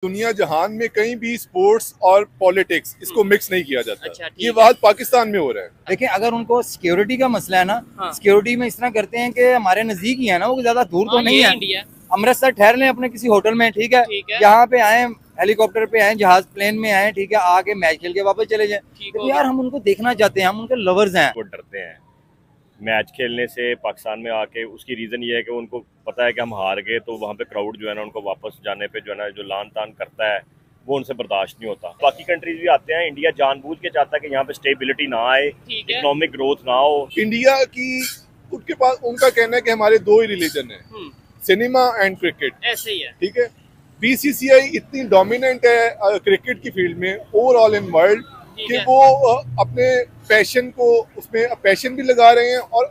दुनिया जहान में कहीं भी स्पोर्ट्स और पॉलिटिक्स इसको मिक्स नहीं किया जाता। अच्छा, ये बात पाकिस्तान में हो रहा है। देखिए, अगर उनको सिक्योरिटी का मसला है ना, हाँ। सिक्योरिटी में इस तरह करते हैं कि हमारे नजदीक ही है ना, वो ज्यादा दूर तो नहीं है। इंडिया अमृतसर ठहर लें अपने किसी होटल में, ठीक है, ठीक है। यहाँ पे आए, हेलीकॉप्टर पे आए, जहाज प्लेन में आए, ठीक है, आके मैच खेल के वापस चले जाए। तो यार हम उनको देखना चाहते हैं, हम उनके लवर्स हैं। वो डरते हैं मैच खेलने से पाकिस्तान में आके। उसकी रीज़न ये है कि उनको पता है कि हम हार गए तो वहाँ पे क्राउड जो है ना, उनको वापस जाने पे जो है ना, जो लान तान करता है वो उनसे बर्दाश्त नहीं होता। बाकी कंट्रीज भी आते हैं, इंडिया जानबूझ के चाहता है कि यहाँ पे स्टेबिलिटी ना आए, इकोनॉमिक ग्रोथ ना हो। इंडिया की उनके पास उनका कहना है कि हमारे दो ही रिलीजन है, सिनेमा एंड क्रिकेट। ऐसे ही है, ठीक है। बीसीसीआई इतनी डोमिनेंट है क्रिकेट की फील्ड में ओवरऑल इन वर्ल्ड कि वो अपने पैशन को उसमें पैशन भी लगा रहे हैं और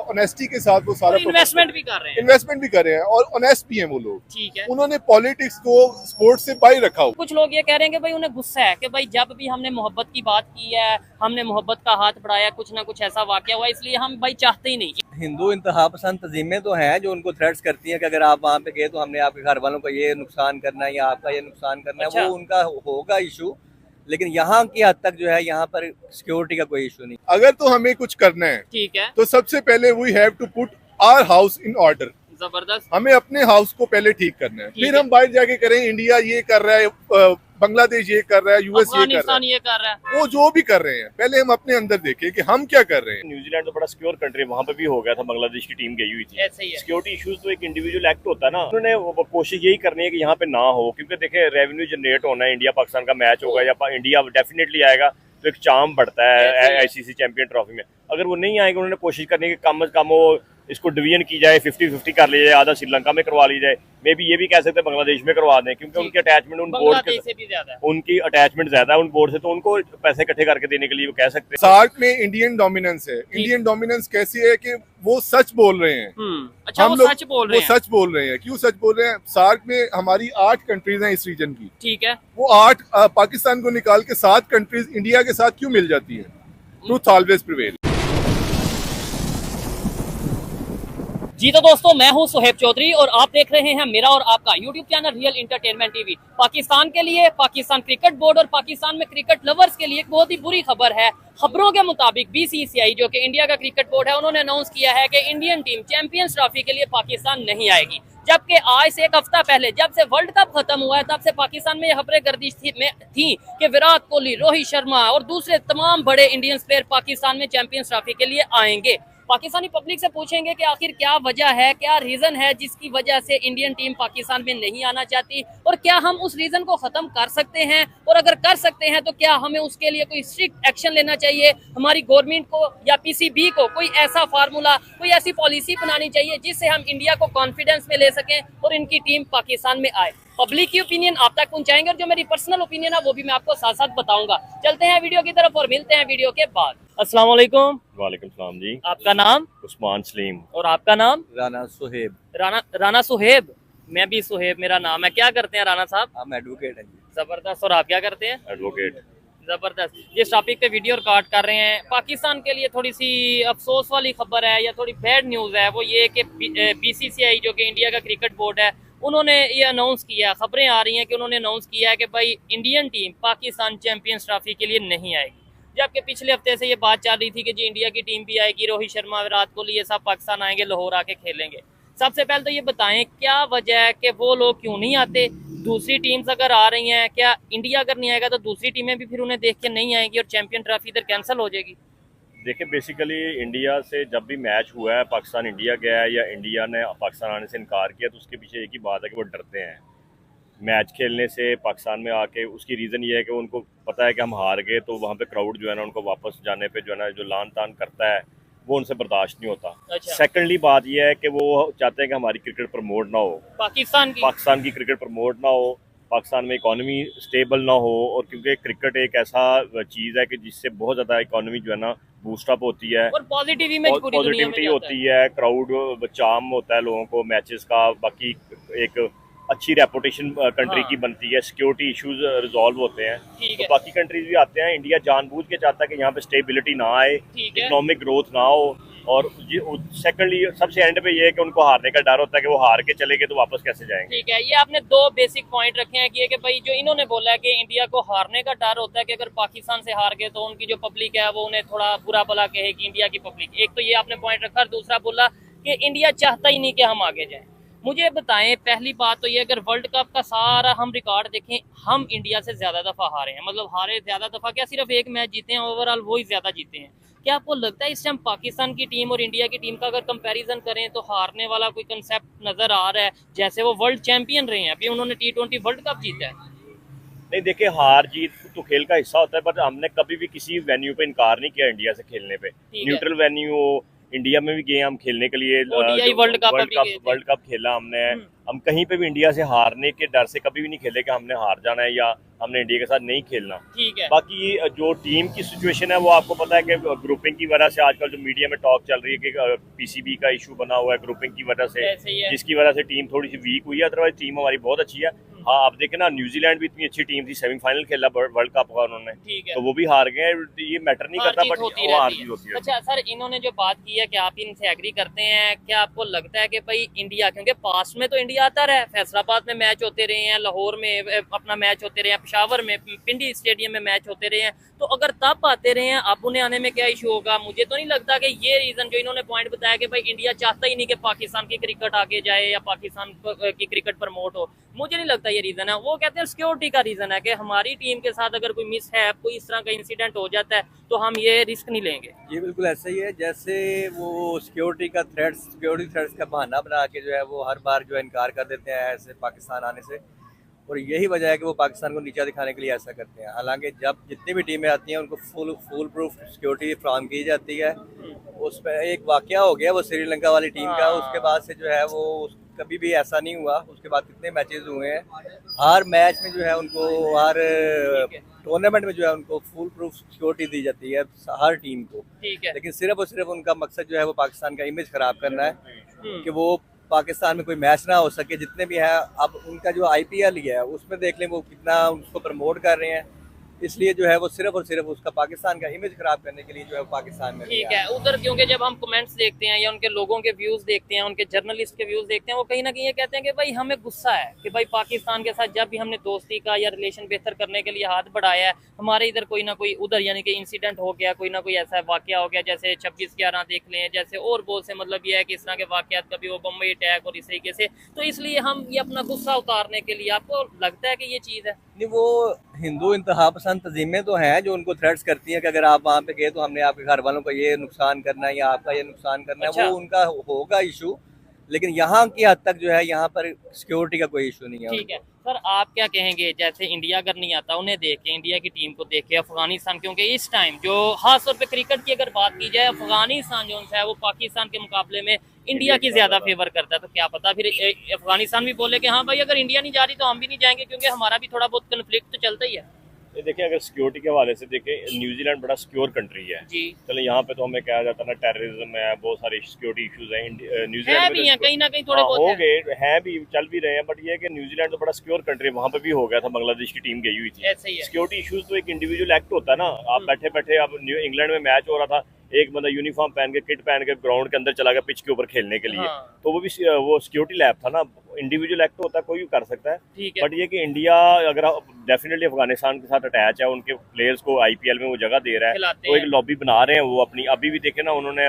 ऑनेस्टी के साथ वो सारा इन्वेस्टमेंट भी कर रहे हैं और ऑनेस्ट भी हैं वो लोग। ठीक है। उन्होंने पॉलिटिक्स को स्पोर्ट्स से बाहर रखा हुआ। कुछ लोग ये कह रहे हैं कि भाई उन्हें गुस्सा है कि भाई जब भी हमने मोहब्बत की बात की है, हमने मोहब्बत का हाथ बढ़ाया, कुछ ना कुछ ऐसा वाकया हुआ, इसलिए हम भाई चाहते ही नहीं। हिंदू इंतहा पसंद तंजीमें तो हैं जो उनको थ्रेट्स करती हैं कि अगर आप वहाँ पे गए तो हमने आपके घर वालों को ये नुकसान करना है या आपका ये नुकसान करना है। अच्छा। वो उनका होगा इशू, लेकिन यहाँ की हद तक जो है यहाँ पर सिक्योरिटी का कोई इशू नहीं। अगर तो हमें कुछ करना है, ठीक है, तो सबसे पहले we have to put our house in order. जबरदस्त। हमें अपने हाउस को पहले ठीक करना है, फिर हम बाहर जाके करें इंडिया ये कर रहा है, बांग्लादेश ये कर रहा है, यूएस ये कर रहा है, वो जो भी कर रहे हैं, पहले हम अपने अंदर देखें कि हम क्या कर रहे हैं। न्यूजीलैंड तो बड़ा सिक्योर कंट्री है, वहाँ पे भी हो गया था, बांग्लादेश की टीम गई हुई थी। ऐसे ही है। सिक्योरिटी इश्यूज तो एक इंडिविजुअल एक्ट होता है ना, उन्होंने कोशिश यही करनी है कि यहाँ पे ना हो, क्योंकि देखे रेवेन्यू जनरेट होना है, इंडिया पाकिस्तान का मैच होगा या इंडिया डेफिनेटली आएगा तो एक चार्म बढ़ता है आईसीसी चैंपियन ट्रॉफी में। अगर वो नहीं आएंगे, उन्होंने कोशिश करनी है कि कम से कम वो इसको डिवीजन की जाए, 50-50 कर ली जाए, आधा श्रीलंका में करवा ली जाए, मे बी ये भी कह सकते हैं बांग्लादेश में करवा दें, क्योंकि उनकी अटैचमेंट उन बोर्ड से भी ज्यादा है, उनकी अटैचमेंट ज्यादा है उन बोर्ड से, तो उनको पैसे इकट्ठे करके देने के लिए वो कह सकते हैं। सार्क में इंडियन डोमिनेंस है। इंडियन डोमिनेंस कैसी है कि वो सच बोल रहे हैं। अच्छा, हम वो लोग सच बोल रहे हैं। सच बोल रहे हैं। क्यों सच बोल रहे हैं? सार्क में हमारी 8 कंट्रीज हैं इस रीजन की। ठीक है। वो 8 पाकिस्तान को निकाल के 7 कंट्रीज इंडिया के साथ क्यों मिल जाती है? Truth always prevail. जी तो दोस्तों, मैं हूं सुहेब चौधरी और आप देख रहे हैं मेरा और आपका YouTube channel real entertainment TV. Pakistan के लिए, पाकिस्तान क्रिकेट बोर्ड और पाकिस्तान में क्रिकेट लवर्स के लिए एक बहुत ही बुरी खबर है। खबरों के मुताबिक बीसीसीआई जो कि इंडिया का क्रिकेट बोर्ड है, उन्होंने अनाउंस किया है कि इंडियन टीम चैंपियंस ट्रॉफी के लिए पाकिस्तान नहीं आएगी। जबकि आज से एक हफ्ता पहले जब से वर्ल्ड कप खत्म हुआ है, तब से पाकिस्तान में ये खबरें गर्दिश थी कि विराट कोहली, रोहित शर्मा और दूसरे तमाम बड़े इंडियन प्लेयर पाकिस्तान में चैंपियंस ट्रॉफी के लिए आएंगे। पाकिस्तानी पब्लिक से पूछेंगे कि आखिर क्या वजह है, क्या रीजन है जिसकी वजह से इंडियन टीम पाकिस्तान में नहीं आना चाहती, और क्या हम उस रीजन को खत्म कर सकते हैं, और अगर कर सकते हैं तो क्या हमें उसके लिए कोई स्ट्रिक्ट एक्शन लेना चाहिए, हमारी गवर्नमेंट को या पीसीबी को कोई ऐसा फार्मूला, कोई ऐसी पॉलिसी बनानी चाहिए जिससे हम इंडिया को कॉन्फिडेंस में ले सकें और इनकी टीम पाकिस्तान में आए। पब्लिक की ओपिनियन आप तक पहुंचाएंगे और जो मेरी पर्सनल ओपिनियन है वो भी मैं आपको साथ साथ बताऊंगा। चलते हैं वीडियो की तरफ और मिलते हैं वीडियो के बाद। अस्सलाम वालेकुम। वालेकुम सलाम जी। आपका नाम? उस्मान सलीम। और आपका नाम? राना सुहेब। राना सुहेब। मैं भी सुहेब मेरा नाम है। क्या करते हैं राना साहब? हम एडवोकेट हैं जी। जबरदस्त। और आप क्या करते हैं? एडवोकेट। जबरदस्त। जिस टॉपिक पे वीडियो रिकॉर्ड कर रहे हैं, पाकिस्तान के लिए थोड़ी सी अफसोस वाली खबर है या थोड़ी बैड न्यूज़ है, वो ये कि बीसीसीआई जो कि इंडिया का क्रिकेट बोर्ड है, उन्होंने ये अनाउंस किया, खबरें आ रही हैं कि उन्होंने अनाउंस किया है कि भाई Indian team Pakistan champions trophy के लिए नहीं आएगी। जबकि पिछले हफ्ते से ये बात चल रही थी कि जी इंडिया की टीम भी आएगी, रोहित शर्मा, विराट कोहली, ये सब पाकिस्तान आएंगे, लाहौर आके खेलेंगे। सबसे पहले तो ये बताएं क्या वजह है कि वो लोग क्यों नहीं आते? दूसरी टीम्स अगर आ रही हैं, क्या इंडिया अगर नहीं आएगा तो दूसरी टीमें भी फिर उन्हें देख के नहीं आएंगी और चैंपियन ट्रॉफी इधर कैंसिल हो जाएगी? देखिए, बेसिकली इंडिया से जब भी मैच हुआ है, पाकिस्तान इंडिया गया है या इंडिया ने पाकिस्तान आने से इनकार किया, तो उसके पीछे एक ही बात है कि वो डरते हैं मैच खेलने से पाकिस्तान में आके। उसकी रीज़न ये है कि उनको पता है कि हम हार गए तो वहाँ पे क्राउड जो है ना, उनको वापस जाने पे जो है ना, जो लान तान करता है वो उनसे बर्दाश्त नहीं होता। अच्छा। सेकेंडली बात यह है कि वो चाहते हैं कि हमारी क्रिकेट प्रमोट ना हो, पाकिस्तान की क्रिकेट प्रमोट ना हो, पाकिस्तान में इकोनॉमी स्टेबल ना हो। और क्योंकि क्रिकेट एक ऐसा चीज़ है कि जिससे बहुत ज़्यादा इकोनॉमी जो है ना बूस्टअप होती है और पॉजिटिविटी होती है, क्राउड चार्म होता है लोगों को मैचेस का, बाकी एक अच्छी रेपुटेशन कंट्री की बनती है, सिक्योरिटी इश्यूज रिजॉल्व होते हैं। तो बाकी कंट्रीज भी आते हैं, इंडिया जानबूझ के चाहता है कि यहाँ पे स्टेबिलिटी ना आए, इकोनॉमिक ग्रोथ ना हो, और सेकंडली सबसे एंड पे ये है कि उनको हारने का डर होता है कि वो हार के चले गए तो वापस कैसे जाएंगे। ठीक है, ये आपने दो बेसिक पॉइंट रखे हैं कि भाई जो इन्होंने बोला है कि इंडिया को हारने का डर होता है कि अगर पाकिस्तान से हार गए तो उनकी जो पब्लिक है वो उन्हें थोड़ा बुरा भला कहेगी इंडिया की पब्लिक। एक तो ये आपने पॉइंट रखा, और दूसरा बोला कि इंडिया चाहता ही नहीं कि हम आगे जाएं। मुझे बताएं, पहली बात तो ये, अगर वर्ल्ड कप का सारा हम रिकॉर्ड देखें, हम इंडिया से ज्यादा दफा हारे हैं, मतलब हारे ज्यादा दफा क्या, सिर्फ एक मैच जीते हैं ओवरऑल, वो ही ज्यादा जीते हैं। क्या आपको लगता है इस टाइम पाकिस्तान की टीम और इंडिया की टीम का अगर कंपैरिजन करें तो हारने वाला कोई कंसेप्ट नजर आ रहा है? जैसे वो वर्ल्ड चैंपियन रहे हैं, अभी उन्होंने T20 वर्ल्ड कप जीता है। नहीं देखिए, हार जीत तो खेल का हिस्सा होता है, पर हमने कभी भी किसी वेन्यू पे इनकार नहीं किया इंडिया से खेलने पे। न्यूट्रल वेन्यू इंडिया में भी गए हम खेलने के लिए, वर्ल्ड कप खेला हमने। हम कहीं पे भी इंडिया से हारने के डर से कभी भी नहीं खेले कि हमने हार जाना है या हमने इंडिया के साथ नहीं खेलना। ठीक है। बाकी जो टीम की सिचुएशन है वो आपको पता है कि ग्रुपिंग की वजह से आजकल जो मीडिया में टॉक चल रही है कि पीसीबी का इशू बना हुआ है ग्रुपिंग की वजह से, जिसकी वजह से टीम थोड़ी सी वीक हुई है। अदरवाइज टीम हमारी बहुत अच्छी है। हाँ, आप देखें ना, न्यूजीलैंड भी इतनी अच्छी टीम थी, सेमीफाइनल खेला वर्ल्ड कप का उन्होंने, तो वो भी हार गए। ये मैटर नहीं करता, बट वो हार जीत होती है। अच्छा सर, इन्होंने जो बात की है कि आप इनसे एग्री करते हैं, क्या आपको लगता है कि भाई इंडिया, क्योंकि पास्ट में तो इंडिया आता रहा है, फैसलाबाद में मैच होते रहे हैं, लाहौर में अपना मैच होते रहे हैं, पेशावर में पिंडी स्टेडियम में मैच होते रहे हैं, तो अगर तब आते रहे हैं, अब उन्हें आने में क्या इशू होगा? मुझे तो नहीं लगता कि ये रीजन जो इन्होंने पॉइंट बताया कि भाई इंडिया चाहता ही नहीं कि पाकिस्तान की क्रिकेट आगे जाए या पाकिस्तान की क्रिकेट प्रमोट हो, मुझे नहीं लगता ये रीजन है। वो कहते हैं सिक्योरिटी का रीजन है कि हमारी टीम के साथ अगर कोई मिस है, कोई इस तरह का इंसिडेंट हो जाता है तो हम ये रिस्क नहीं लेंगे। ये बिल्कुल ऐसा ही है, जैसे वो सिक्योरिटी थ्रेट्स का बहाना बना के जो है वो हर बार जो है इनकार कर देते हैं ऐसे पाकिस्तान आने से, और यही वजह है कि वो पाकिस्तान को नीचा दिखाने के लिए ऐसा करते हैं। हालांकि जब जितनी भी टीमें आती हैं उनको फुल प्रूफ सिक्योरिटी फ्राहम की जाती है। उसमें एक वाकया हो गया वो श्रीलंका वाली टीम का, उसके बाद से जो है वो कभी भी ऐसा नहीं हुआ। उसके बाद कितने मैचेस हुए हैं, हर मैच में जो है उनको, हर टूर्नामेंट में जो है उनको फुल प्रूफ सिक्योरिटी दी जाती है हर टीम को। लेकिन सिर्फ और सिर्फ उनका मकसद जो है वो पाकिस्तान का इमेज खराब करना है कि वो पाकिस्तान में कोई मैच ना हो सके। जितने भी है, अब उनका जो IPL ही है उसमें देख लें वो कितना उसको प्रमोट कर रहे हैं, इसलिए जो है वो सिर्फ और सिर्फ उसका पाकिस्तान का इमेज खराब करने के लिए जो है पाकिस्तान में। ठीक है, उधर क्योंकि जब हम कमेंट्स देखते हैं या उनके लोगों के व्यूज देखते हैं, उनके जर्नलिस्ट के व्यूज देखते हैं, वो कहीं ना कहीं ये कहते हैं कि भाई हमें गुस्सा है कि भाई पाकिस्तान के साथ जब भी हमने दोस्ती का या रिलेशन बेहतर करने के लिए हाथ बढ़ाया है, हमारे इधर कोई ना कोई उधर यानी कि इंसिडेंट हो गया, कोई ना कोई ऐसा वाकया हो गया, जैसे 26/11 देख लें, जैसे और बहुत से, मतलब ये है कि इस तरह के वाकयात, कभी वो बम्बई अटैक और इस तरीके से, तो इसलिए हम ये अपना गुस्सा उतारने के लिए, आपको लगता है कि ये चीज़ है? नहीं, वो हिंदू इंतहा पसंद तंजीमें तो हैं जो उनको थ्रेट्स करती हैं कि अगर आप वहाँ पे गए तो हमने आपके घर वालों को ये नुकसान करना है या आपका ये नुकसान करना है। अच्छा। वो उनका होगा इशू, लेकिन यहाँ की हद तक जो है यहाँ पर सिक्योरिटी का कोई इशू नहीं है। ठीक है सर, आप क्या कहेंगे, जैसे इंडिया अगर नहीं आता, उन्हें देखे, इंडिया की टीम को देखे, अफगानिस्तान, क्योंकि इस टाइम जो खास तौर पे क्रिकेट की अगर बात की जाए, अफगानिस्तान जो है वो पाकिस्तान के मुकाबले में इंडिया की ज्यादा फेवर करता है, तो क्या पता फिर अफगानिस्तान भी बोले कि हाँ भाई अगर इंडिया नहीं जा रही तो हम भी नहीं जाएंगे, क्योंकि हमारा भी थोड़ा बहुत कन्फ्लिक्ट तो चलता ही है। देखिए, अगर सिक्योरिटी के हवाले से देखें, न्यूजीलैंड बड़ा सिक्योर कंट्री है जी। चलो, यहाँ पे तो हमें कहा जाता है ना, टेररिज्म है, बहुत सारे सिक्योरिटी इश्यूज हैं। न्यूजीलैंड में है, कहीं ना कहीं थोड़े बहुत हो गए हैं भी, चल भी रहे हैं, बट ये है कि न्यूजीलैंड तो बड़ा सिक्योर कंट्री है, वहाँ पे भी हो गया था, बांग्लादेश की टीम गई हुई थी। सिक्योरिटी इश्यूज तो एक इंडिविजुअल एक्ट होता है ना, आप बैठे बैठे, अब इंग्लैंड में मैच हो रहा था, एक बंदा यूनिफॉर्म पहन के, किट पहन के ग्राउंड के अंदर चला गया पिच के ऊपर खेलने के लिए, तो वो भी वो सिक्योरिटी लैब था ना, इंडिविजुअल एक्ट होता है, कोई भी कर सकता है। बट ये कि इंडिया अगर डेफिनेटली अफगानिस्तान के साथ अटैच है, उनके प्लेयर्स को IPL में वो जगह दे रहा है, तो एक लॉबी बना रहे हैं वो अपनी। अभी भी देखे ना, उन्होंने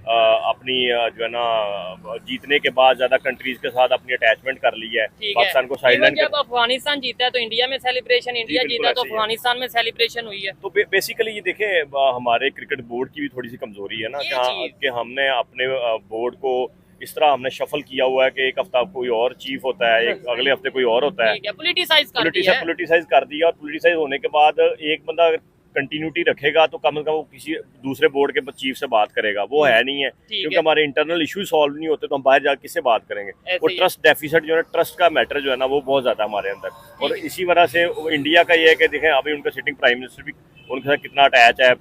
अपनी जो है ना जीतने के बाद ज्यादा कंट्रीज के साथ अपनी अटैचमेंट कर ली है, पाकिस्तान को साइडलाइन। जब अफगानिस्तान जीता है तो इंडिया में सेलिब्रेशन, इंडिया जीता तो अफगानिस्तान में सेलिब्रेशन हुई है। तो बेसिकली ये देखे, हमारे क्रिकेट बोर्ड की भी थोड़ी सी कमजोरी है ना कि हमने अपने बोर्ड को इस तरह हमने शफल किया हुआ है कि एक हफ्ता कोई और चीफ होता है, एक अगले हफ्ते कोई और होता है, पॉलिटिसाइज कर दिया। और पॉलिटिसाइज होने के बाद एक बंदा कंटिन्यूटी रखेगा तो कम से कम वो किसी दूसरे बोर्ड के चीफ से बात करेगा, वो है नहीं है, क्योंकि हमारे इंटरनल इश्यू सॉल्व नहीं होते तो हम बाहर जाकर किससे बात करेंगे। वो ट्रस्ट डेफिसिट जो है, ट्रस्ट का मैटर जो है ना, वो बहुत ज्यादा हमारे अंदर। और इसी वजह से इंडिया का ये है कि देखें, अभी उनका सिटिंग प्राइम मिनिस्टर भी उनके साथ कितना अटैच है,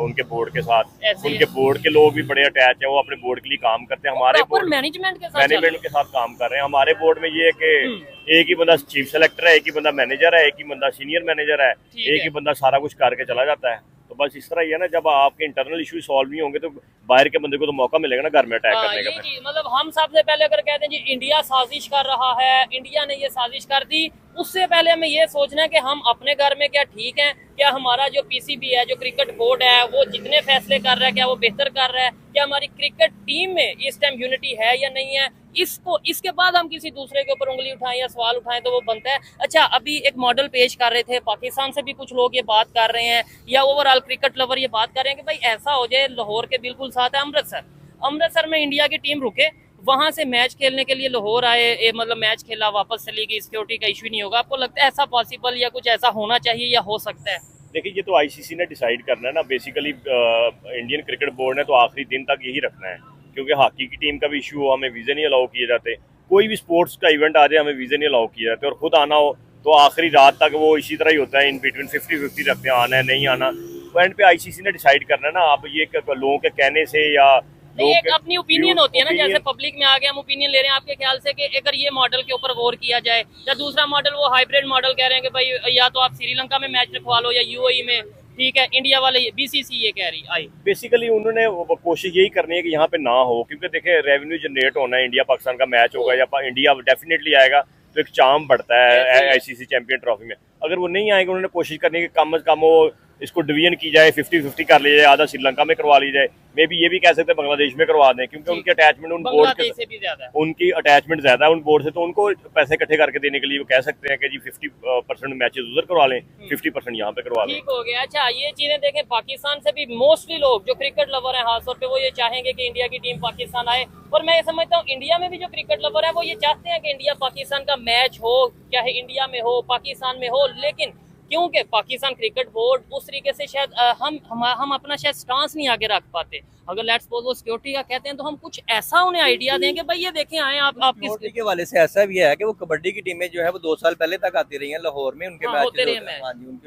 उनके बोर्ड के साथ, उनके बोर्ड के लोग भी बड़े अटैच है, वो अपने बोर्ड के लिए काम करते हैं, हमारे बोर्ड मैनेजमेंट के साथ काम कर रहे हैं। हमारे बोर्ड में ये है कि एक ही बंदा चीफ सेलेक्टर है, एक ही बंदा मैनेजर है, एक ही बंदा सीनियर मैनेजर है, एक ही बंदा सारा कुछ करके चला जाता है। तो बस इस तरह ही है ना, जब आपके इंटरनल इशू सॉल्व नहीं होंगे तो बाहर के बंदे को तो मौका मिलेगा ना घर में अटैक करने का। मतलब हम सबसे पहले अगर कहते हैं जी इंडिया साजिश कर रहा है, इंडिया ने ये साजिश कर दी, उससे पहले हमें ये सोचना है कि हम अपने घर में क्या ठीक है, क्या हमारा जो पीसीबी है, जो क्रिकेट बोर्ड है, वो जितने फैसले कर रहा है क्या वो बेहतर कर रहा है, क्या हमारी क्रिकेट टीम में इस टाइम यूनिटी है या नहीं है। इसके बाद हम किसी दूसरे के ऊपर उंगली उठाएं या सवाल उठाएं तो वो बनता है। अच्छा, अभी एक मॉडल पेश कर रहे थे, पाकिस्तान से भी कुछ लोग ये बात कर रहे हैं या ओवरऑल क्रिकेट लवर ये बात कर रहे हैं कि भाई ऐसा हो जाए, लाहौर के बिल्कुल साथ है अमृतसर में इंडिया की टीम रुके, वहां से मैच खेलने के लिए लाहौर आए, मतलब मैच खेला वापस चली गई, सिक्योरिटी का इशू नहीं होगा। आपको लगता है ऐसा पॉसिबल या कुछ ऐसा होना चाहिए या हो सकता है? देखिए, ये तो आईसीसी ने डिसाइड करना है ना, बेसिकली इंडियन क्रिकेट बोर्ड ने तो आखिरी दिन तक यही रखना है, क्योंकि हॉकी की टीम का भी इशू हो, हमें वीज़ा नहीं अलाउ किए जाते, कोई भी स्पोर्ट्स का इवेंट आ जाए हमें वीज़ा नहीं अलाउ किए जाते, और खुद आना हो तो आखिरी रात तक वो इसी तरह ही होता है, इन बिटवीन 50-50 रखते हैं, आना है नहीं आना। पॉइंट पे आईसीसी ने डिसाइड करना है ना। आप ये लोगों के कहने से या एक अपनी ओपिनियन होती है ना, जैसे पब्लिक में आ गए हम ओपिनियन ले रहे हैं, आपके ख्याल से कि अगर ये मॉडल के ऊपर गौर किया जाए, या दूसरा मॉडल वो हाइब्रिड मॉडल कह रहे हैं कि भाई या तो आप श्रीलंका में मैच रखवा लो या यूएई में, ठीक है, इंडिया वाले बीसीसी ये कह रही आई। बेसिकली उन्होंने कोशिश यही करनी है कि यहाँ पे ना हो, क्योंकि देखें रेवेन्यू जनरेट होना है, इंडिया पाकिस्तान का मैच होगा या इंडिया डेफिनेटली आएगा तो एक चार्म बढ़ता है आईसीसी चैंपियन ट्रॉफी में। अगर वो नहीं आएगा, उन्होंने कोशिश करनी है कि कम से कम वो इसको डिवीजन की जाए, 50-50 कर लिया जाए, आधा श्रीलंका में करवा ली जाए, मे बी ये भी कह सकते हैं बांग्लादेश में करवा दें, क्योंकि उनकी अटैचमेंट उन बोर्ड से भी ज्यादा है, उनकी अटैचमेंट ज्यादा है उन बोर्ड से, तो उनको पैसे इकट्ठे करके देने के लिए वो कह सकते हैं कि जी 50% मैचेस उधर करवा लें, 50% यहाँ पे करवा लें। ठीक हो गया। अच्छा, ये चीजें देखें, पाकिस्तान से भी मोस्टली लोग जो क्रिकेट लवर हैं खासतौर पे, वो ये चाहेंगे कि इंडिया की टीम पाकिस्तान आए, और मैं ये समझता हूँ इंडिया में भी जो क्रिकेट लवर है वो ये चाहते हैं कि इंडिया पाकिस्तान का मैच हो, चाहे इंडिया में हो पाकिस्तान में हो, लेकिन क्योंकि पाकिस्तान क्रिकेट बोर्ड उस तरीके से शायद हम अपना शायद स्टांस नहीं आगे रख पाते। अगर लेट्स सपोज वो सिक्योरिटी का कहते हैं तो हम कुछ ऐसा उन्हें आइडिया दें कि भाई ये देखें आए आप सिक्योरिटी के वाले से ऐसा भी है कि वो कबड्डी की टीमें जो है वो 2 साल पहले तक आती रही हैं लाहौर में, उनके मैच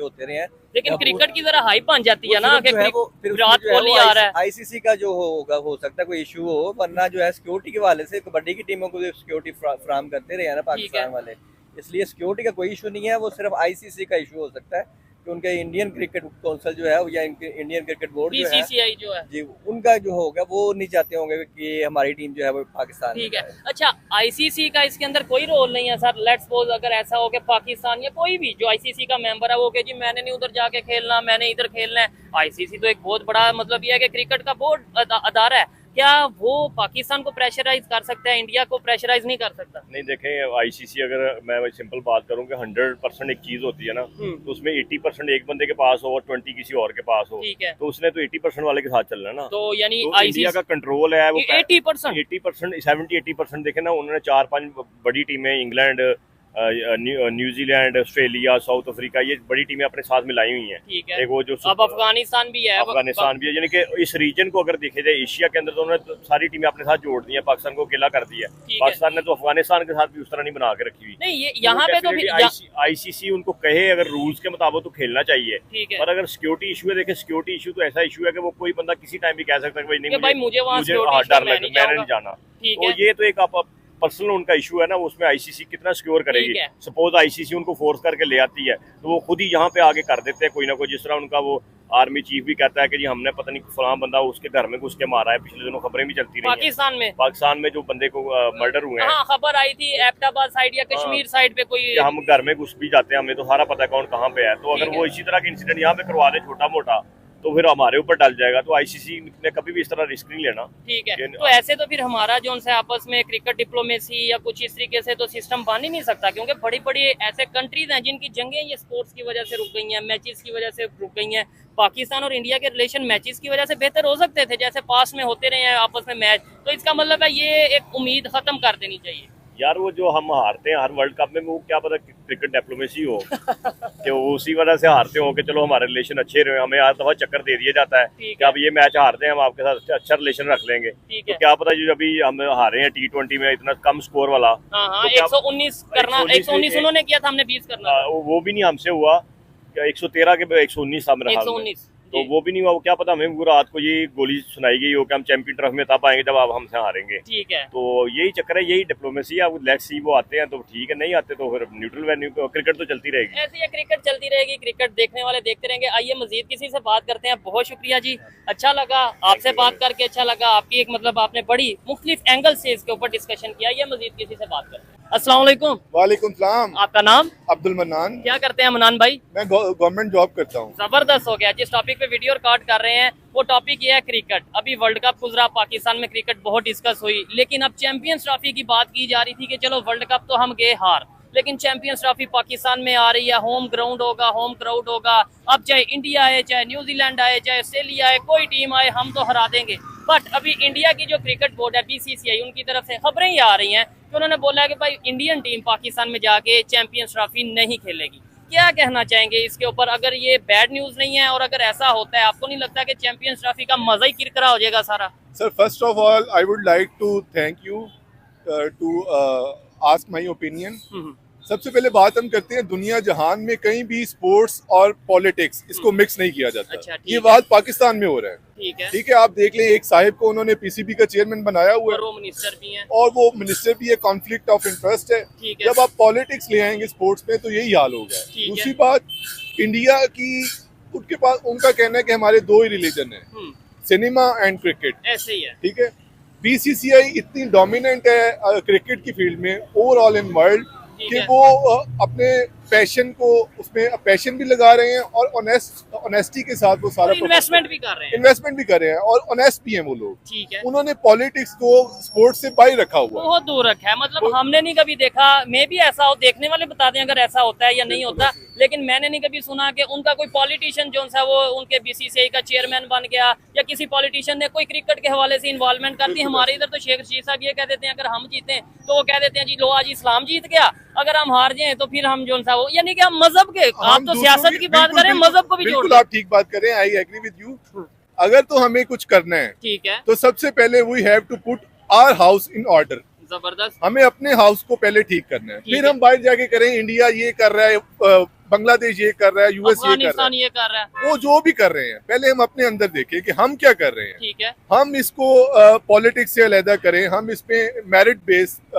होते रहे हैं, लेकिन क्रिकेट की जरा हाइप बन जाती है ना कि विराट कोहली आ रहा है। आईसीसी का जो होगा हो सकता है कोई इशू हो, वरना जो है सिक्योरिटी के वाले से कबड्डी की टीमों को सिक्योरिटी फ्राहम करते रहे हैं ना पाकिस्तान वाले, इसलिए सिक्योरिटी का कोई इशू नहीं है, वो सिर्फ आईसीसी का इशू हो सकता है कि उनके इंडियन क्रिकेट काउंसिल जो है या इंडियन क्रिकेट बोर्ड बीसीसीआई जो है जी, उनका जो होगा वो नहीं चाहते होंगे कि हमारी टीम जो है वो पाकिस्तान। ठीक है। अच्छा, आईसीसी का इसके अंदर कोई रोल नहीं है सर? लेट्स सपोज अगर ऐसा हो कि पाकिस्तान या कोई भी जो आईसीसी का मेंबर है वो कहे जी मैंने नहीं उधर जाके खेलना, मैंने इधर खेलना है। आईसीसी तो एक बहुत बड़ा मतलब ये है कि क्रिकेट का बोर्ड अदारा है, क्या वो पाकिस्तान को प्रेशराइज कर सकता है, इंडिया को प्रेशराइज नहीं कर सकता? नहीं, देखें आईसीसी, अगर मैं सिंपल बात करूं कि 100% एक चीज होती है ना, तो उसमें 80% एक बंदे के पास हो और 20 किसी और के पास हो, ठीक है, तो उसने तो 80% वाले के साथ चलना है ना। तो यानी तो इंडिया का कंट्रोल है वो 80%, 70-80% देखें ना, उन्होंने 4-5 बड़ी टीमें, England, New Zealand, Australia, south Africa, ये बड़ी टीमें अपने साथ मिलाई हुई हैं। ठीक है। एक वो जो अब अफगानिस्तान भी है, यानी कि इस रीजन को अगर देखे जाए एशिया के अंदर, तो उन्होंने सारी टीमें अपने साथ जोड़ दी है, पाकिस्तान को अकेला कर दिया। पाकिस्तान ने तो अफगानिस्तान के साथ भी उस तरह नहीं बना के रखी हुई। नहीं, ये यहाँ पे तो आईसीसी उनको कहे अगर रूल्स के मुताबिक तो खेलना चाहिए, पर अगर सिक्योरिटी इशू है, देखे सिक्योरिटी इशू तो ऐसा इशू है कि वो कोई बंदा किसी टाइम भी कह सकता है भाई मुझे डर लगे, मैंने नहीं जाना। तो ये तो एक पर्सनल उनका इशू है ना, उसमें आईसीसी कितना सिक्योर करेगी। सपोज आईसीसी उनको फोर्स करके ले आती है तो वो खुद ही यहाँ पे आगे कर देते हैं कोई ना कोई, जिस तरह उनका वो आर्मी चीफ भी कहता है कि जी हमने पता नहीं फलां बंदा उसके घर में घुस के मारा है, पिछले दिनों खबरें भी चलती रही पाकिस्तान में जो बंदे को मर्डर हुए हैं, खबर आई थी एबटाबाद साइड या कश्मीर साइड पे कोई, हम घर में घुस भी जाते हैं, हमें तो सारा पता है कौन कहाँ पे है। तो अगर वो इसी तरह के इंसिडेंट यहाँ पे करवा दे छोटा मोटा, तो फिर हमारे ऊपर डल जाएगा। तो आईसीसी ने कभी भी इस तरह रिस्क नहीं लेना। ठीक है, तो ऐसे तो फिर हमारा जो उनसे आपस में क्रिकेट डिप्लोमेसी या कुछ इस तरीके से तो सिस्टम बन ही नहीं सकता, क्योंकि बड़ी बड़ी ऐसे कंट्रीज हैं जिनकी जंगें ये स्पोर्ट्स की वजह से रुक गई हैं, मैचेस की वजह से रुक गई हैं। पाकिस्तान और इंडिया के रिलेशन मैचेस की वजह से बेहतर हो सकते थे, जैसे पास में होते रहे हैं आपस में मैच, तो इसका मतलब है ये एक उम्मीद खत्म कर देनी चाहिए। यार वो जो हम हारते हैं हर वर्ल्ड कप में, वो क्या पता क्रिकेट डिप्लोमेसी हो कि वो उसी वजह से हारते हो कि चलो हमारे रिलेशन अच्छे रहे, हमें हर दफा चक्कर दे दिया जाता है कि अब ये मैच हारते हैं हम आपके साथ अच्छा रिलेशन रख लेंगे। तो क्या पता जो अभी हम हारे हैं T20 में इतना कम स्कोर वाला, 119 करना, 119 उन्होंने किया था, हमने 20 करना, वो भी नहीं हमसे हुआ, 113 के 119 था मेरा 119 तो वो भी नहीं हुआ। वो क्या पता हमें पूरा रात को ये गोली सुनाई गई हो कि हम चैंपियन ट्रॉफी में तब आएंगे जब आप हमसे हारेंगे। ठीक है, तो यही चक्कर है, यही डिप्लोमेसी है। लेट्स सी, वो आते हैं तो ठीक है, नहीं आते तो फिर न्यूट्रल वेन्यू पे क्रिकेट तो चलती रहेगी। ऐसे ये क्रिकेट चलती रहेगी, क्रिकेट देखने वाले देखते रहेंगे। आइए मजीद किसी से बात करते हैं। बहुत शुक्रिया जी, अच्छा लगा आपसे बात करके, अच्छा लगा आपकी एक मतलब आपने बड़ी मुख्तलिफ एंगल से इसके ऊपर डिस्कशन किया। ये मजीद किसी से बात करते हैं। अस्सलाम वालेकुम। वालेकुम सलाम। आपका नाम? अब्दुल मन्नान। क्या करते हैं मन्नान भाई? मैं गवर्नमेंट जॉब करता हूँ। जबरदस्त हो गया। जिस टॉपिक पे वीडियो रिकॉर्ड कर रहे हैं वो टॉपिक ये है क्रिकेट। अभी वर्ल्ड कप गुजरा, पाकिस्तान में क्रिकेट बहुत डिस्कस हुई, लेकिन अब चैंपियंस ट्रॉफी की बात की जा रही थी कि चलो वर्ल्ड कप तो हम गए हार, लेकिन चैंपियंस ट्रॉफी पाकिस्तान में आ रही है, होम ग्राउंड होगा, होम क्राउड होगा। अब चाहे इंडिया आए, चाहे न्यूजीलैंड आए, चाहे ऑस्ट्रेलिया आए, कोई टीम आए, हम तो हरा देंगे। बट अभी इंडिया की जो क्रिकेट बोर्ड है BCCI, उनकी तरफ से खबरें ही आ रही हैं कि उन्होंने बोला है कि भाई इंडियन टीम पाकिस्तान में जाके चैंपियंस ट्रॉफी नहीं खेलेगी। क्या कहना चाहेंगे इसके ऊपर? अगर ये बैड न्यूज नहीं है और अगर ऐसा होता है, आपको नहीं लगता कि चैंपियंस ट्रॉफी का मजा ही किरकिरा हो जाएगा सारा? Sir, first of all I would like to thank you to ask my opinion. सबसे पहले बात हम करते हैं, दुनिया जहान में कहीं भी स्पोर्ट्स और पॉलिटिक्स इसको मिक्स नहीं किया जाता। अच्छा, ये बात पाकिस्तान में हो रहा है। ठीक है, ठीक है, आप देख लें, एक साहिब को उन्होंने PCB का चेयरमैन बनाया हुआ है और वो मिनिस्टर भी हैं। और वो मिनिस्टर भी है, कॉन्फ्लिक्ट ऑफ इंटरेस्ट है। ठीक है, जब आप पॉलिटिक्स ले आएंगे स्पोर्ट्स में तो यही हाल होगा। ठीक है। दूसरी बात, इंडिया की उनके पास उनका कहना है कि हमारे दो ही रिलीजन है, सिनेमा एंड क्रिकेट। ऐसे ही है। ठीक है, BCCI इतनी डोमिनेंट है क्रिकेट की फील्ड में ओवरऑल इन वर्ल्ड कि वो अपने पैशन को उसमें पैशन भी लगा रहे हैं और ऑनेस्टी के साथ वो सारा इन्वेस्टमेंट भी कर रहे हैं और ऑनेस्ट भी हैं वो लोग। ठीक है, उन्होंने पॉलिटिक्स को स्पोर्ट्स से बाहर रखा हुआ है, बहुत दूर रखा है। मतलब हमने नहीं कभी देखा, मे भी ऐसा हो, देखने वाले बता दें अगर ऐसा होता है या नहीं होता, लेकिन मैंने नहीं कभी सुना कि उनका कोई पॉलिटिशियन जो सा वो उनके BCCI का चेयरमैन बन गया या किसी पॉलिटिशियन ने कोई क्रिकेट के हवाले से इन्वॉल्वमेंट कर दी। हमारे इधर तो शेख रशीद साहब ये कह देते हैं अगर हम जीते तो वो कह देते हैं जी लो आज इस्लाम जीत गया, अगर हम हार जाएं तो फिर हम जो सा वो, यानी कि हम मजहब के, आप तो सियासत की बात करें, मजहब को भी जोड़ बिल्कुल आप ठीक बात करें, आई एग्री विद यू। अगर तो हमें कुछ करना है, ठीक है, तो सबसे पहले we have to put our house in order. जबरदस्त, हमें अपने हाउस को पहले ठीक करना है, फिर हम बाहर जाके करें इंडिया ये कर रहा है, बांग्लादेश ये कर रहा है, US ये कर रहा है, वो जो भी कर रहे हैं, पहले हम अपने अंदर देखें कि हम क्या कर रहे हैं। ठीक है, हम इसको पॉलिटिक्स से अलहदा करें, हम इसमें मेरिट बेस्ड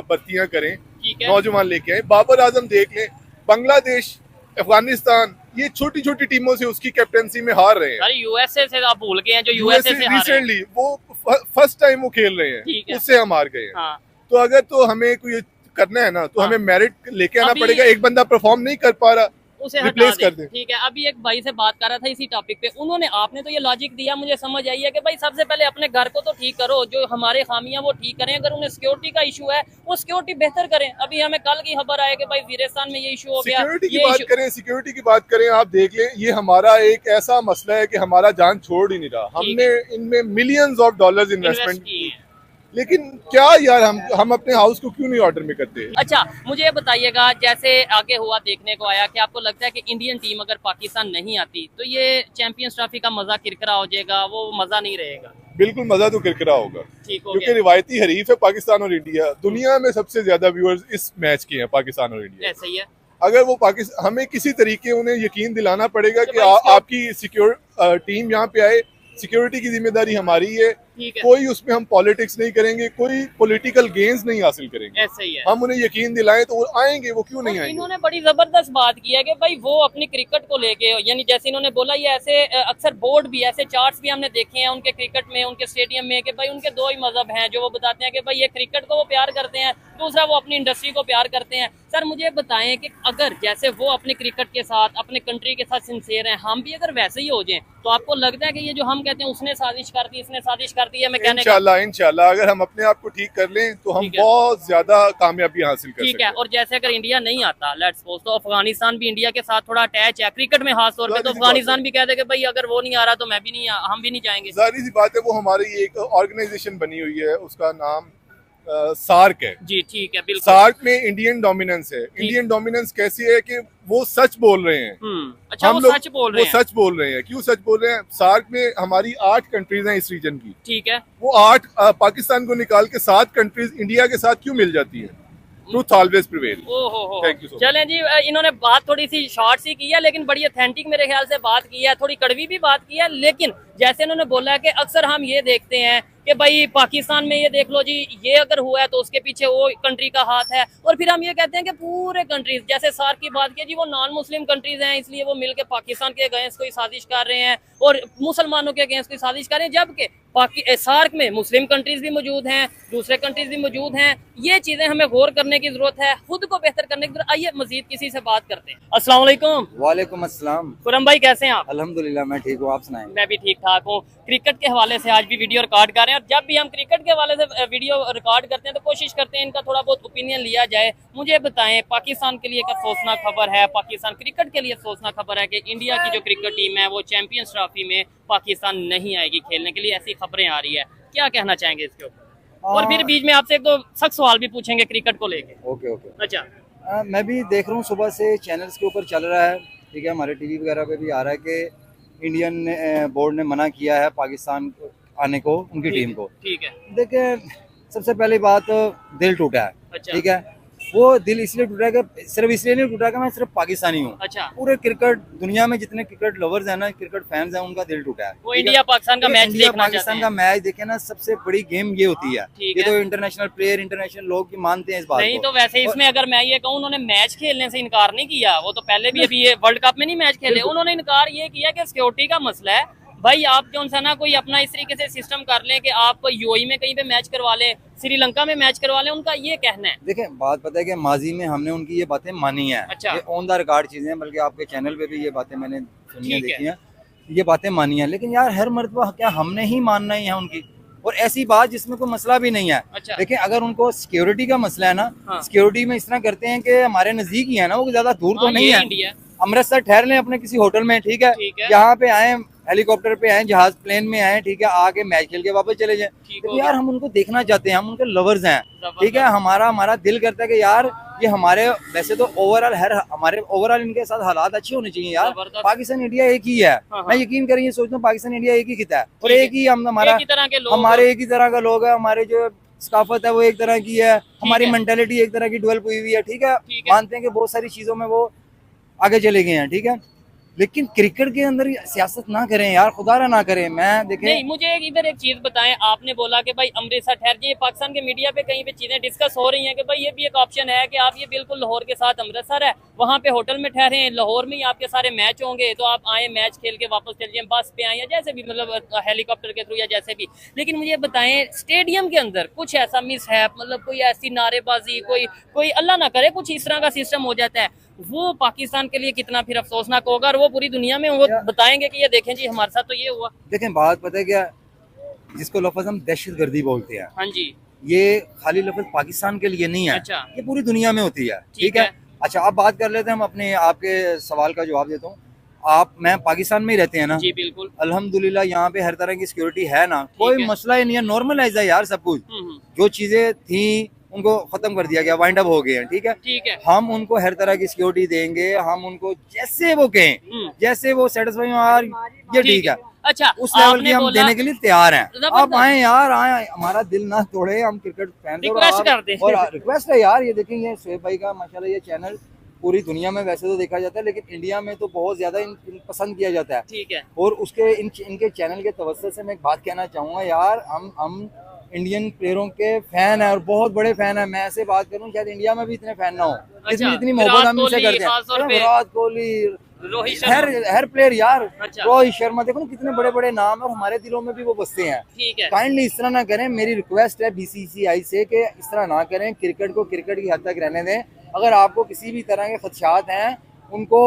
भर्तियां करें, नौजवान लेके आए। बाबर आजम देख लें, बांग्लादेश, अफगानिस्तान, ये छोटी छोटी टीमों से उसकी कैप्टनसी में हार रहे हैं। अरे USA से आप भूल गए हैं, जो USA से रिसेंटली वो फर्स्ट टाइम वो खेल रहे हैं, उससे हम हार गए हैं। हाँ। तो अगर तो हमें कोई करना है ना तो हमें मेरिट लेके आना पड़ेगा। एक बंदा परफॉर्म नहीं कर पा रहा, उसे रिप्लेस कर दे। ठीक है, अभी एक भाई से बात कर रहा था इसी टॉपिक पे, उन्होंने, आपने तो ये लॉजिक दिया, मुझे समझ आई है कि भाई सबसे पहले अपने घर को तो ठीक करो, जो हमारे खामियां वो ठीक करें। अगर उन्हें सिक्योरिटी का इशू है वो सिक्योरिटी बेहतर करें। अभी हमें कल की खबर आए कि भाई वजीरिस्तान में ये इशू हो गया। सिक्योरिटी की बात करें, आप देख लें, ये हमारा एक ऐसा मसला है कि हमारा जान छोड़ ही नहीं रहा। हमने इनमें मिलियंस ऑफ डॉलर्स इन्वेस्टमेंट की, लेकिन क्या यार हम अपने हाउस को क्यों नहीं ऑर्डर में करते? अच्छा, मुझे ये बताइएगा, जैसे आगे हुआ देखने को आया कि आपको लगता है कि इंडियन टीम अगर पाकिस्तान नहीं आती तो ये चैंपियंस ट्रॉफी का मजा किरकिरा हो जाएगा, वो मजा नहीं रहेगा? बिल्कुल मजा तो किरकिरा होगा, ठीक हो क्योंकि रिवायती हरीफ है पाकिस्तान और इंडिया। दुनिया में सबसे ज्यादा व्यूअर्स इस मैच के हैं, पाकिस्तान और इंडिया। ऐसा ही है। अगर वो पाकिस्तान, हमें किसी तरीके उन्हें यकीन दिलाना पड़ेगा कि आपकी सिक्योर टीम यहाँ पे आए, सिक्योरिटी की जिम्मेदारी हमारी है। कोई उसमें हम पॉलिटिक्स नहीं करेंगे, कोई पॉलिटिकल गेन्स नहीं हासिल करेंगे। ऐसा ही है। हम उन्हें यकीन दिलाएं तो वो आएंगे, वो क्यों नहीं आएंगे? इन्होंने बड़ी जबरदस्त बात की है कि भाई वो अपनी क्रिकेट को लेके, यानी जैसे इन्होंने बोला, ये ऐसे अक्सर बोर्ड भी, ऐसे चार्ट्स भी हमने देखे हैं उनके क्रिकेट में, उनके स्टेडियम में, कि भाई उनके दो ही मजहब हैं जो वो बताते हैं कि भाई ये क्रिकेट को वो प्यार करते हैं, दूसरा वो अपनी इंडस्ट्री को प्यार करते हैं। सर मुझे बताएं कि अगर जैसे वो अपने क्रिकेट के साथ, अपने कंट्री के साथ सिंसियर हैं, हम भी अगर वैसे ही हो जाएं तो आपको लगता है कि ये जो हम कहते हैं उसने साजिश कर दी, इसने साजिश कर दी है, मैं कहने का इंशाल्लाह अगर हम अपने आप को ठीक कर लें तो हम बहुत ज्यादा कामयाबी हासिल कर सकते हैं। ठीक है, और जैसे अगर इंडिया नहीं आता, लेट्स सपोज, तो अफगानिस्तान भी इंडिया के साथ थोड़ा अटैच है क्रिकेट में खास तौर पे, तो अफगानिस्तान भी कह दे कि भाई अगर वो नहीं आ रहा तो मैं भी नहीं, हम भी नहीं जाएंगे। जाहिर सी बात है, वो हमारी एक ऑर्गेनाइजेशन बनी हुई है, उसका नाम सार्क है। जी ठीक है, बिल्कुल। सार्क में इंडियन डोमिनेंस है। इंडियन डोमिनेंस कैसी है कि वो सच बोल रहे हैं। अच्छा, हम वो लोग सच बोल रहे हैं। सच बोल रहे हैं। क्यों सच बोल रहे हैं? सार्क में हमारी 8 कंट्रीज हैं इस रीजन की। ठीक है, वो 8 पाकिस्तान को निकाल के 7 कंट्रीज इंडिया के साथ क्यों मिल जाती है? Truth always prevail. Thank you so much. चलें जी, इन्होंने बात थोड़ी सी शॉर्ट सी की है लेकिन बड़ी ऑथेंटिक मेरे ख्याल से बात की है, थोड़ी कड़वी भी बात की है, लेकिन जैसे इन्होंने बोला है कि अक्सर हम ये देखते हैं कि भाई पाकिस्तान में ये देख लो जी, ये अगर हुआ है तो उसके पीछे वो कंट्री का हाथ है, और फिर हम ये कहते हैं कि पूरे कंट्रीज, जैसे सार्क की बात की जी, वो नॉन मुस्लिम कंट्रीज हैं इसलिए वो मिलकर पाकिस्तान के अगेंस्ट कोई साजिश कर रहे हैं और मुसलमानों के अगेंस्ट कोई साजिश कर रहे हैं, जबकि सार्क में मुस्लिम कंट्रीज भी मौजूद हैं, दूसरे कंट्रीज भी मौजूद हैं। ये चीजें हमें गौर करने की जरूरत है, खुद को बेहतर करने की जरूरत। आइए मजीद किसी से बात करते हैं। अस्सलाम वालेकुम। वालेकुम अस्सलाम। खुरम भाई कैसे हैं आप? अल्हम्दुलिल्लाह मैं ठीक हूँ, आप सुनाएं। मैं भी ठीक ठाक हूँ। क्रिकेट के हवाले से आज भी वीडियो रिकॉर्ड कर रहे हैं, और जब भी हम क्रिकेट के हवाले से वीडियो रिकॉर्ड करते हैं तो कोशिश करते हैं इनका थोड़ा बहुत ओपिनियन लिया जाए। मुझे बताएं, पाकिस्तान के लिए एक अफसोसनाक खबर है, पाकिस्तान क्रिकेट के लिए अफसोसनाक खबर है कि इंडिया की जो क्रिकेट टीम है वो चैंपियंस ट्रॉफी में पाकिस्तान नहीं आएगी खेलने के लिए, ऐसी खबरें आ रही है। क्या कहना चाहेंगे इसके ऊपर? और फिर बीच में आपसे एक दो सख्त सवाल भी पूछेंगे क्रिकेट को लेके। Okay okay. अच्छा, मैं भी देख रहा हूँ सुबह से चैनल्स के ऊपर चल रहा है, ठीक है, हमारे टीवी वगैरह पे भी आ रहा है कि इंडियन बोर्ड ने मना किया है पाकिस्तान आने को, उनकी टीम को। ठीक है। देखिए सबसे पहली बात, दिल टूटा है। अच्छा। ठीक है, वो दिल इसलिए टूटा है कि सिर्फ इसलिए नहीं टूटा कि मैं सिर्फ पाकिस्तानी हूँ। अच्छा। पूरे क्रिकेट दुनिया में जितने क्रिकेट लवर्स हैं ना, क्रिकेट फैंस हैं, उनका दिल टूटा है। वो इंडिया पाकिस्तान का मैच इंडिया देखना पाकिस्तान चाहते का हैं। मैच देखे ना, सबसे बड़ी गेम ये होती है। ठीक ये है। तो इंटरनेशनल प्लेयर, इंटरनेशनल लोग मानते हैं इस बात नहीं को। तो वैसे इसमें अगर मैं ये कहूँ, उन्होंने मैच खेलने से इनकार नहीं किया, वो तो पहले भी अभी ये वर्ल्ड कप में नहीं मैच खेले, उन्होंने इनकार ये किया कि सिक्योरिटी का मसला है। भाई आप जो सा ना कोई अपना इस तरीके से सिस्टम कर लें कि आप यूएई में कहीं पे मैच करवा लें, श्रीलंका में मैच करवा लें, उनका ये कहना है। देखें बात पता है कि माजी में हमने उनकी ये बातें मानी है। अच्छा। ये ऑन द रिकॉर्ड चीजें हैं, बल्कि आपके चैनल पे भी ये बातें मैंने सुनी है, ठीक है। देखी है, ये बातें मानी है। लेकिन यार हर मर्तबा क्या हमने ही मानना ही है उनकी, और ऐसी बात जिसमें कोई मसला भी नहीं है। अच्छा। देखिए अगर उनको सिक्योरिटी का मसला है ना, हाँ। सिक्योरिटी में इस तरह करते हैं कि हमारे नजदीक ही है ना, वो ज्यादा दूर तो हाँ, नहीं ये है। इंडिया। अमृतसर ठहर लें अपने किसी होटल में, ठीक है, ठीक है। यहाँ पे आए, हेलीकॉप्टर पे आए, जहाज प्लेन में आए, ठीक है, आके मैच खेल के वापस चले जाए। ठीक तो हो यार गया। हम उनको देखना चाहते हैं, हम उनके लवर्स हैं, जबरदस्त। ठीक है। हमारा दिल करता है कि यार ये हमारे, वैसे तो ओवरऑल हमारे ओवरऑल इनके साथ हालात अच्छे होने चाहिए यार। जबरदस्त। पाकिस्तान इंडिया एक ही है। हाँ। मैं यकीन करिए सोचता हूँ पाकिस्तान इंडिया एक ही खिता है, और ठीक है। एक ही हम, हमारा एक ही तरह के लोग, हमारे एक ही तरह का लोग है, हमारे जो सकाफत है वो एक तरह की है, हमारी है। मेंटेलिटी एक तरह की डेवलप हुई हुई है, ठीक है। ठीक है। मानते हैं कि बहुत सारी चीजों में वो आगे चले गए हैं, ठीक है, लेकिन क्रिकेट के अंदर सियासत ना करें यार, खुदारा ना करें। मैं देखें, नहीं, मुझे इधर एक चीज बताएं, आपने बोला कि भाई अमृतसर ठहर जाइए, पाकिस्तान के मीडिया पे कहीं पे चीजें डिस्कस हो रही हैं कि भाई ये भी एक ऑप्शन है कि आप ये बिल्कुल लाहौर के साथ अमृतसर है, वहाँ पे होटल में ठहरे, लाहौर में ही आपके सारे मैच होंगे, तो आप आए मैच खेल के वापस चल जाए, बस पे आए या जैसे भी, मतलब हेलीकॉप्टर के थ्रू या जैसे भी। लेकिन मुझे बताएं, स्टेडियम के अंदर कुछ ऐसा मिस है, मतलब कोई ऐसी नारेबाजी, कोई अल्लाह ना करे कुछ इस तरह का सिस्टम हो जाता है, वो पाकिस्तान के लिए कितना फिर अफसोसनाक होगा, और वो पूरी दुनिया में वो बताएंगे कि ये देखें जी हमारे साथ तो ये हुआ। देखें बात पता है क्या, जिसको लफ्ज हम दहशत गर्दी बोलते हैं, हाँ जी। ये खाली लफ्ज पाकिस्तान के लिए नहीं है। अच्छा। ये पूरी दुनिया में होती है, ठीक है। अच्छा अब बात कर लेते हैं, हम अपने आपके सवाल का जवाब देता हूँ। मैं पाकिस्तान में ही रहते हैं ना? जी बिल्कुल। अल्हम्दुलिल्लाह यहाँ पे हर तरह की सिक्योरिटी है ना, ठीक कोई है। मसला ही नहीं है, नॉर्मलाइज है यार सब कुछ। जो चीजें थी उनको खत्म कर दिया गया, वाइंड अप हो गए हैं, ठीक है। ठीक है। हम उनको हर तरह की सिक्योरिटी देंगे, हम उनको जैसे वो कहें, जैसे वो सेटिस्फाई यार ये ठीक है, अच्छा, उस लेवल की आपने हम बोला- देने के लिए तैयार हैं। जबरदस्त। आप आए यार, आए, हमारा दिल ना तोड़े, हम क्रिकेट फैन रिक्वेस्ट कर दें। और रिक्वेस्ट है यार। ये देखेंगे शोएब भाई का माशाल्लाह ये चैनल पूरी दुनिया में वैसे तो देखा जाता है, लेकिन इंडिया में तो बहुत ज्यादा पसंद किया जाता है। ठीक है। और उसके इनके चैनल के तवज्जुह से मैं एक बात कहना चाहूँगा यार, हम इंडियन प्लेयरों के फैन है और बहुत बड़े फैन है। मैं ऐसे बात करूँ शायद इंडिया में भी इतने फैन ना हो, जितनी मोहब्बत हम इनसे करते हैं। विराट कोहली, रोहित शर्मा, हर प्लेयर यार, अच्छा। रोहित शर्मा, देखो ना कितने बड़े बड़े नाम है और हमारे दिलों में भी वो बसते हैं। ठीक है। काइंडली इस तरह ना करें, मेरी रिक्वेस्ट है बीसीसीआई से कि इस तरह ना करें, क्रिकेट को क्रिकेट की हद तक रहने दें। अगर आपको किसी भी तरह के खदशात हैं उनको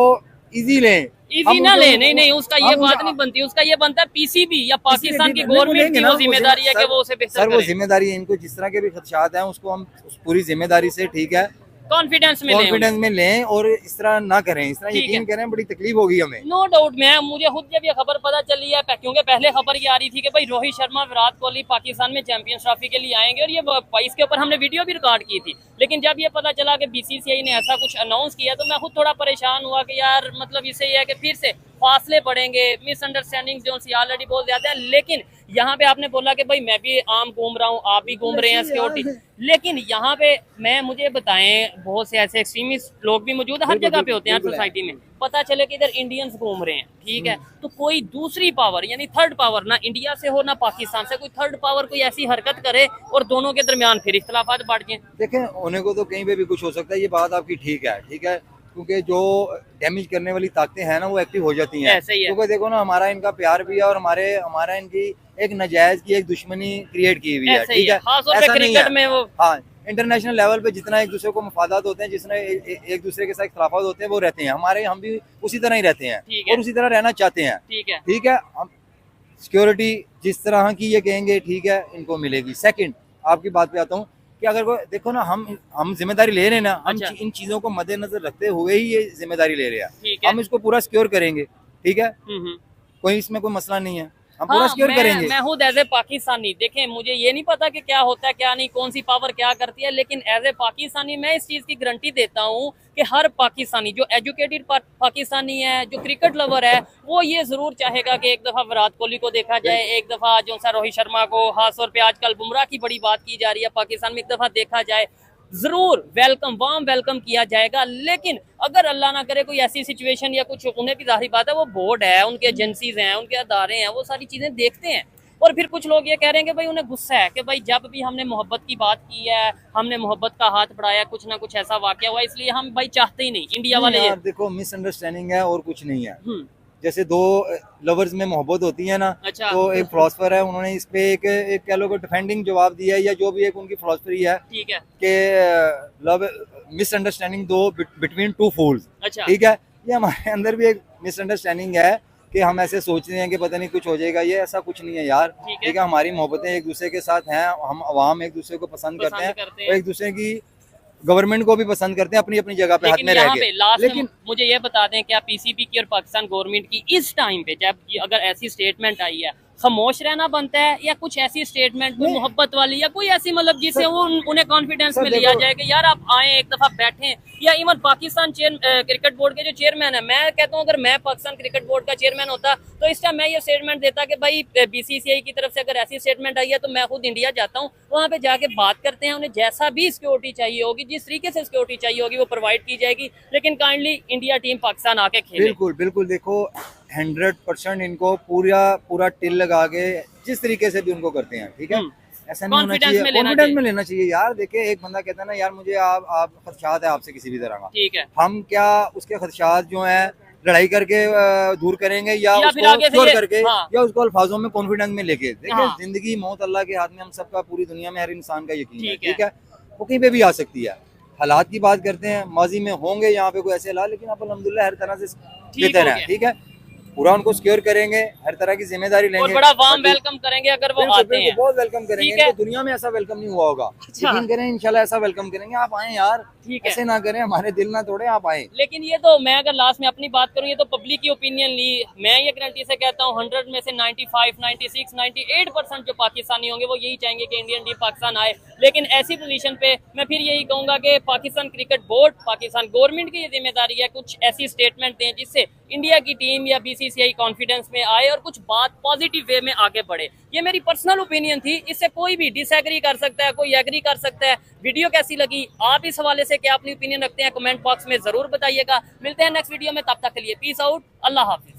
इजी लें, इजी ना ले, नहीं उसका ये बात नहीं बनती, उसका ये बनता है पीसीबी या पाकिस्तान की गवर्नमेंट की वो जिम्मेदारी है कि वो उसे बेहतर सर वो करे। जिम्मेदारी है, इनको जिस तरह के भी खदशात हैं उसको हम पूरी जिम्मेदारी से, ठीक है, कॉन्फिडेंस में लें, कॉन्फिडेंस में लें और इस तरह ना करें, इस तरह ठीक यकीन करें, बड़ी तकलीफ होगी हमें। No doubt. मुझे खुद जब ये खबर पता चली है, क्योंकि पहले खबर ये आ रही थी कि भाई रोहित शर्मा, विराट कोहली पाकिस्तान में चैंपियंस ट्रॉफी के लिए आएंगे, और ये इसके ऊपर हमने वीडियो भी रिकॉर्ड की थी। लेकिन जब ये पता चला कि बीसीसीआई ने ऐसा कुछ अनाउंस किया तो मैं खुद थोड़ा परेशान हुआ कि यार मतलब इससे ये है कि फिर से फासले पड़ेंगे, मिसअंडरस्टैंडिंग जो ऑलरेडी बहुत ज्यादा है। लेकिन यहाँ पे आपने बोला कि भाई मैं भी आम घूम रहा हूँ, आप भी घूम रहे हैं सिक्योरिटी, लेकिन यहाँ पे मुझे बताएं, बहुत से ऐसे एक्सट्रीमिस्ट लोग भी मौजूद है, हर जगह पे होते हैं सोसाइटी में। पता चले कि इधर इंडियंस घूम रहे हैं, ठीक है, तो कोई दूसरी पावर यानी थर्ड पावर, ना इंडिया से हो ना पाकिस्तान से, कोई थर्ड पावर कोई ऐसी हरकत करे और दोनों के दरमियान फिर इख्तलाफात बढ़ जाए। देखें, होने को तो कहीं पे भी कुछ हो सकता है, ये बात आपकी ठीक है, ठीक है, क्योंकि जो डैमेज करने वाली ताकतें हैं ना वो एक्टिव हो जाती हैं। क्योंकि देखो ना, हमारा इनका प्यार भी है और हमारा इनकी एक नजायज की एक दुश्मनी क्रिएट की हुई है, ठीक है। ऐसा नहीं है, हाँ, इंटरनेशनल लेवल पे जितना एक दूसरे को मफादात होते हैं, जिसने एक दूसरे के साथ इख्तलाफात होते हैं, वो रहते हैं। हम भी उसी तरह ही रहते हैं और उसी तरह रहना चाहते हैं, ठीक है। हम सिक्योरिटी जिस तरह की ये कहेंगे, ठीक है, इनको मिलेगी। सेकंड, आपकी बात पे आता हूँ कि अगर कोई देखो ना, हम जिम्मेदारी ले रहे हैं ना, हम इन चीजों को मद्देनजर रखते हुए ही ये जिम्मेदारी ले रहे हैं। हम इसको पूरा सिक्योर करेंगे, ठीक है, कोई इसमें कोई मसला नहीं है, हम पूरा सिक्योर करेंगे। मैं खुद एज ए पाकिस्तानी, देखें, मुझे ये नहीं पता कि क्या होता है क्या नहीं, कौन सी पावर क्या करती है, लेकिन एज ए पाकिस्तानी मैं इस चीज की गारंटी देता हूँ कि हर पाकिस्तानी जो एजुकेटेड पाकिस्तानी है, जो क्रिकेट लवर है, वो ये जरूर चाहेगा कि एक दफा विराट कोहली को देखा जाए, एक दफा जो सा रोहित शर्मा को, खासतौर पे आजकल बुमराह की बड़ी बात की जा रही है, पाकिस्तान में एक दफा देखा जाए, जरूर वेलकम, वार्म वेलकम किया जाएगा। लेकिन अगर अल्लाह ना करे कोई ऐसी सिचुएशन या कुछ, उन्हें भी जाहिर बात है, वो बोर्ड है, उनके एजेंसीज हैं, उनके अदारे हैं, वो सारी चीजें देखते हैं। और फिर कुछ लोग ये कह रहे हैं कि भाई उन्हें गुस्सा है कि भाई जब भी हमने मोहब्बत की बात की है, हमने मोहब्बत का हाथ बढ़ाया, कुछ ना कुछ ऐसा वाकया हुआ, इसलिए हम भाई चाहते ही नहीं इंडिया वाले। देखो, मिसअंडरस्टैंडिंग है और कुछ नहीं है। जैसे दो लवर्स में मोहब्बत होती है ना, तो एक फिलोसफर है, उन्होंने इस पे एक कह लो डिफेंडिंग जवाब दिया है, या जो भी एक उनकी फिलोसफी है, ठीक है, कि लव मिसअंडरस्टैंडिंग दो बिटवीन टू फूल्स, ठीक है। ये हमारे अंदर भी एक मिसअंडरस्टैंडिंग है कि हम ऐसे सोच रहे हैं कि पता नहीं कुछ हो जाएगा, ये ऐसा कुछ नहीं है यार, ठीक है। हमारी मोहब्बतें एक दूसरे के साथ हैं, हम अवाम एक दूसरे को पसंद करते हैं और एक दूसरे की गवर्नमेंट को भी पसंद करते हैं, अपनी अपनी जगह पे हाथ में रह के। लेकिन मुझे ये बता दें, क्या पीसीबी की और पाकिस्तान गवर्नमेंट की इस टाइम पे जब अगर ऐसी स्टेटमेंट आई है, खामोश रहना बनता है, या कुछ ऐसी स्टेटमेंट मोहब्बत वाली या कोई ऐसी मतलब जिससे वो उन्हें कॉन्फिडेंस में लिया जाए कि यार आप आए, एक दफा बैठें। या इवन पाकिस्तान क्रिकेट बोर्ड के जो चेयरमैन है, मैं कहता हूँ अगर मैं पाकिस्तान क्रिकेट बोर्ड का चेयरमैन होता तो इस टाइम मैं ये स्टेटमेंट देता कि भाई बीसीसीआई की तरफ से अगर ऐसी स्टेटमेंट आई है तो मैं खुद इंडिया जाता हूँ, वहाँ पे जाके बात करते हैं, उन्हें जैसा भी सिक्योरिटी चाहिए होगी, जिस तरीके से सिक्योरिटी चाहिए होगी वो प्रोवाइड की जाएगी, लेकिन काइंडली इंडिया टीम पाकिस्तान आके खेले। बिल्कुल बिल्कुल, देखो 100% इनको पूरा टिल लगा के जिस तरीके से भी उनको करते हैं, ठीक है, ऐसा नहीं होना चाहिए, कॉन्फिडेंस में लेना चाहिए यार। देखिए, एक बंदा कहता है ना, यार मुझे आप खदशात है आपसे किसी भी तरह का, ठीक है, हम क्या उसके खदशात जो है लड़ाई करके दूर करेंगे या उसको श्योर करके, या उसको अल्फाजों में कॉन्फिडेंस में लेके। देखिए, जिंदगी मौत अल्लाह के हाथ में, हम सबका, पूरी दुनिया में हर इंसान का यकीन है, ठीक है, वो कहीं पे भी आ सकती है। हालात की बात करते हैं, माजी में होंगे यहाँ पे कोई ऐसे हालात, लेकिन आप अल्हम्दुलिल्लाह हर तरह से बेहतर है, ठीक है, पूरा उनको सिक्योर करेंगे, हर तरह की जिम्मेदारी लेंगे, और बड़ा वार्म वेलकम करेंगे अगर वो आते हैं, बहुत वेलकम करेंगे। तो दुनिया में ऐसा वेलकम नहीं हुआ होगा, यकीन करें, इंशाल्लाह ऐसा वेलकम करेंगे। आप आए यार, ऐसे ना करें, हमारे दिल ना तोड़े, आप आए। लेकिन ये तो मैं अगर लास्ट में अपनी बात करूँ, ये तो पब्लिक की ओपिनियन ली, मैं ये गारंटी से कहता हूँ 100 में से 95, 96, 98% जो पाकिस्तानी होंगे वो यही चाहेंगे कि इंडियन टीम पाकिस्तान आए। लेकिन ऐसी पोजीशन पे मैं फिर यही कहूंगा कि Pakistan cricket board, Pakistan government की ये जिम्मेदारी है, कुछ ऐसी स्टेटमेंट दें जिससे इंडिया की टीम या बीसीसीआई कॉन्फिडेंस में आए और कुछ बात पॉजिटिव वे में आगे बढ़े। ये मेरी पर्सनल ओपिनियन थी, इससे कोई भी डिसएग्री कर सकता है, कोई एग्री कर सकता है। वीडियो कैसी लगी, आप इस हवाले से क्या अपनी ओपिनियन रखते हैं, कमेंट बॉक्स में जरूर बताइएगा। मिलते हैं नेक्स्ट वीडियो में, तब तक के लिए पीस आउट, अल्लाह हाफिज।